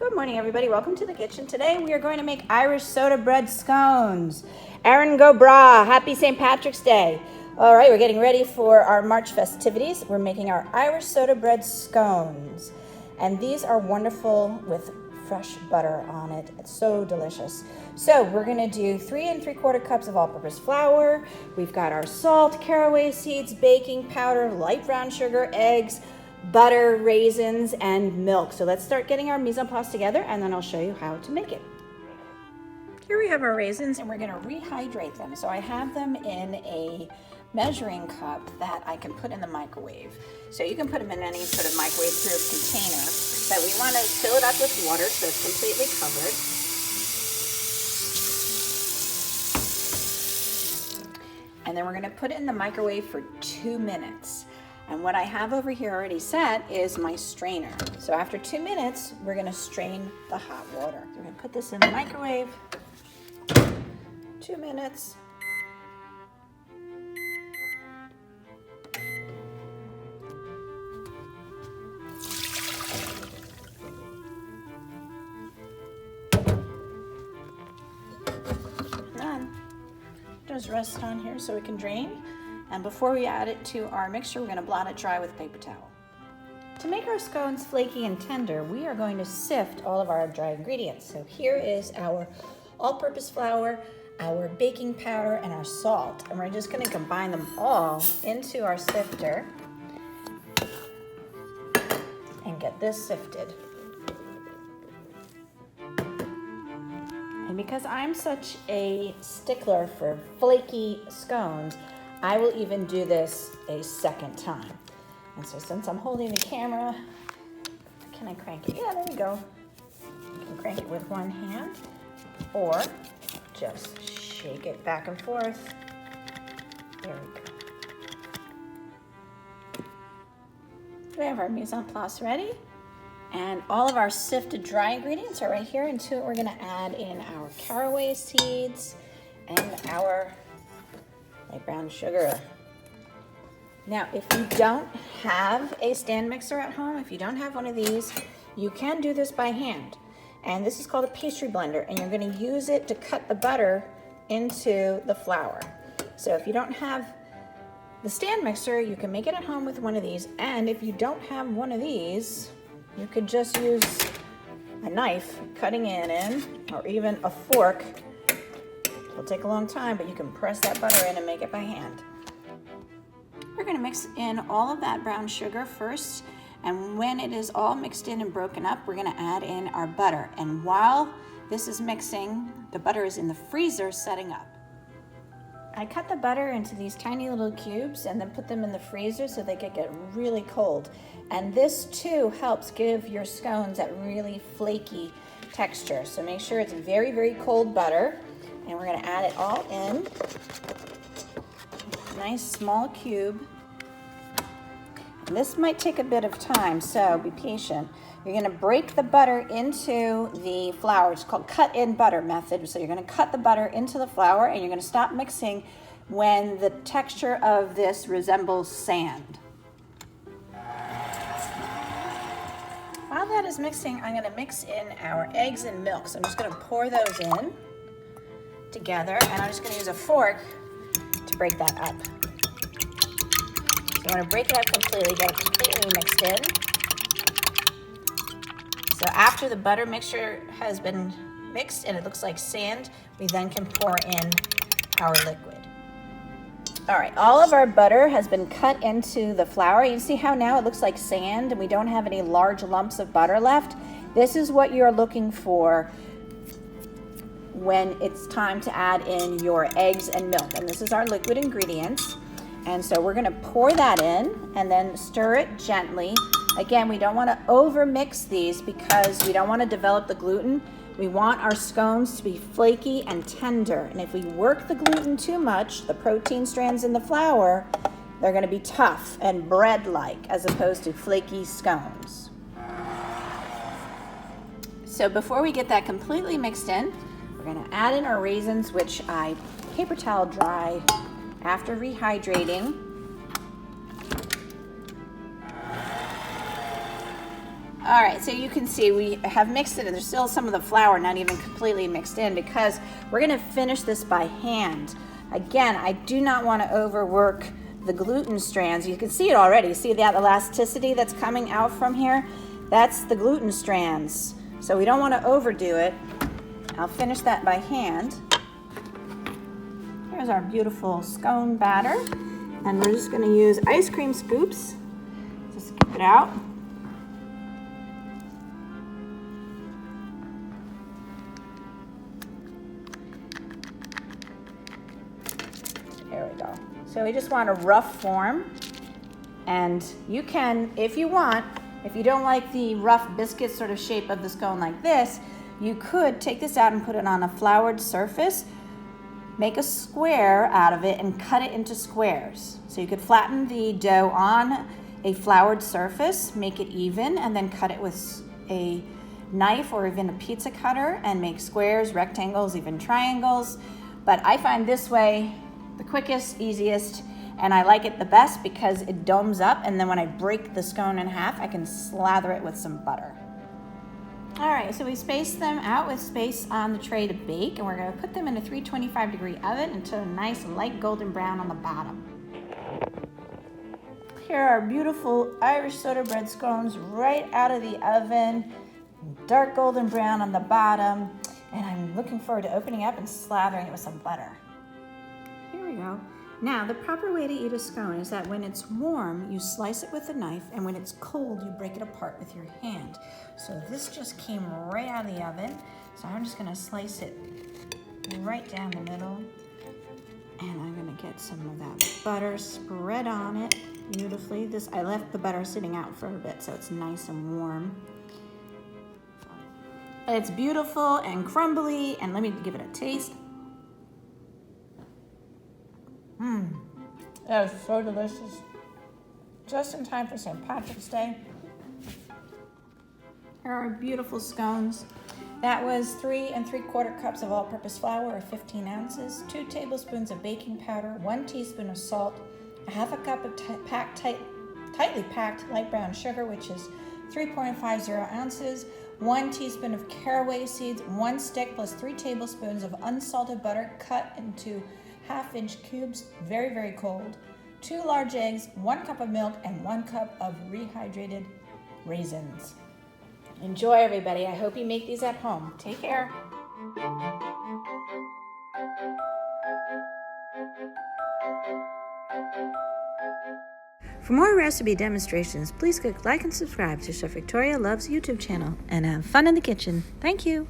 Good morning, everybody. Welcome to the kitchen. Today we are going to make Irish Soda Bread Scones. Erin go bragh. Happy St. Patrick's Day. All right, we're getting ready for our March festivities. We're making our Irish Soda Bread Scones. And these are wonderful with fresh butter on it. It's so delicious. So we're going to do 3 3/4 cups of all-purpose flour. We've got our salt, caraway seeds, baking powder, light brown sugar, eggs, butter, raisins, and milk. So let's start getting our mise en place together, and then I'll show you how to make it. Here we have our raisins, and we're going to rehydrate them. So I have them in a measuring cup that I can put in the microwave. So you can put them in any sort of microwave-proof container, but we want to fill it up with water so it's completely covered. And then we're going to put it in the microwave for 2 minutes. And what I have over here already set is my strainer. So after 2 minutes, we're going to strain the hot water. We're going to put this in the microwave. 2 minutes. Done. Just rest on here so it can drain. And before we add it to our mixture, we're going to blot it dry with a paper towel. To make our scones flaky and tender, we are going to sift all of our dry ingredients. So here is our all-purpose flour, our baking powder, and our salt. And we're just going to combine them all into our sifter and get this sifted. And because I'm such a stickler for flaky scones, I will even do this a second time. And so since I'm holding the camera, can I crank it? Yeah, there we go. You can crank it with one hand or just shake it back and forth. There we go. We have our mise en place ready. And all of our sifted dry ingredients are right here. And to it, we're gonna add in our caraway seeds and our light brown sugar. Now, if you don't have a stand mixer at home, if you don't have one of these, you can do this by hand. And this is called a pastry blender, and you're going to use it to cut the butter into the flour. So if you don't have the stand mixer, you can make it at home with one of these. And if you don't have one of these, you could just use a knife cutting it in, or even a fork. It'll take a long time, but you can press that butter in and make it by hand. We're going to mix in all of that brown sugar first, and when it is all mixed in and broken up, we're going to add in our butter. And while this is mixing, the butter is in the freezer setting up. I cut the butter into these tiny little cubes and then put them in the freezer so they could get really cold. And this too helps give your scones that really flaky texture. So make sure it's very, very cold butter. And we're going to add it all in. Nice small cube. And this might take a bit of time, so be patient. You're going to break the butter into the flour. It's called cut-in butter method. So you're going to cut the butter into the flour, and you're going to stop mixing when the texture of this resembles sand. While that is mixing, I'm going to mix in our eggs and milk. So I'm just going to pour those in together, and I'm just going to use a fork to break that up. So I want to break it up completely, get it completely mixed in. So after the butter mixture has been mixed and it looks like sand, we then can pour in our liquid. All right, all of our butter has been cut into the flour. You see how now it looks like sand and we don't have any large lumps of butter left? This is what you're looking for when it's time to add in your eggs and milk. And this is our liquid ingredients. And so we're gonna pour that in and then stir it gently. Again, we don't wanna over mix these because we don't wanna develop the gluten. We want our scones to be flaky and tender. And if we work the gluten too much, the protein strands in the flour, they're gonna be tough and bread-like as opposed to flaky scones. So before we get that completely mixed in, we're gonna add in our raisins, which I paper towel dry after rehydrating. All right, so you can see we have mixed it, and there's still some of the flour not even completely mixed in because we're gonna finish this by hand. Again, I do not want to overwork the gluten strands. You can see it already. See that elasticity that's coming out from here? That's the gluten strands. So we don't want to overdo it. I'll finish that by hand. Here's our beautiful scone batter. And we're just gonna use ice cream scoops to scoop it out. There we go. So we just want a rough form. And you can, if you want, if you don't like the rough biscuit sort of shape of the scone like this, you could take this out and put it on a floured surface, make a square out of it and cut it into squares. So you could flatten the dough on a floured surface, make it even, and then cut it with a knife or even a pizza cutter and make squares, rectangles, even triangles. But I find this way the quickest, easiest, and I like it the best because it domes up, and then when I break the scone in half, I can slather it with some butter. All right, so we spaced them out with space on the tray to bake, and we're gonna put them in a 325-degree oven until a nice light golden brown on the bottom. Here are beautiful Irish soda bread scones right out of the oven, dark golden brown on the bottom, and I'm looking forward to opening up and slathering it with some butter. Here we go. Now, the proper way to eat a scone is that when it's warm, you slice it with a knife, and when it's cold, you break it apart with your hand. So this just came right out of the oven, so I'm just gonna slice it right down the middle, and I'm gonna get some of that butter spread on it beautifully. I left the butter sitting out for a bit, so it's nice and warm. It's beautiful and crumbly, and let me give it a taste. That is so delicious. Just in time for St. Patrick's Day. Here are beautiful scones. That was 3 3/4 cups of all-purpose flour, or 15 ounces, 2 tablespoons of baking powder, 1 teaspoon of salt, a 1/2 cup of tightly packed light brown sugar, which is 3.50 ounces, 1 teaspoon of caraway seeds, 1 stick plus 3 tablespoons of unsalted butter cut into 1/2-inch cubes, very, very cold, 2 large eggs, 1 cup of milk, and 1 cup of rehydrated raisins. Enjoy, everybody. I hope you make these at home. Take care. For more recipe demonstrations, please click like and subscribe to Chef Victoria Loves YouTube channel, and have fun in the kitchen. Thank you.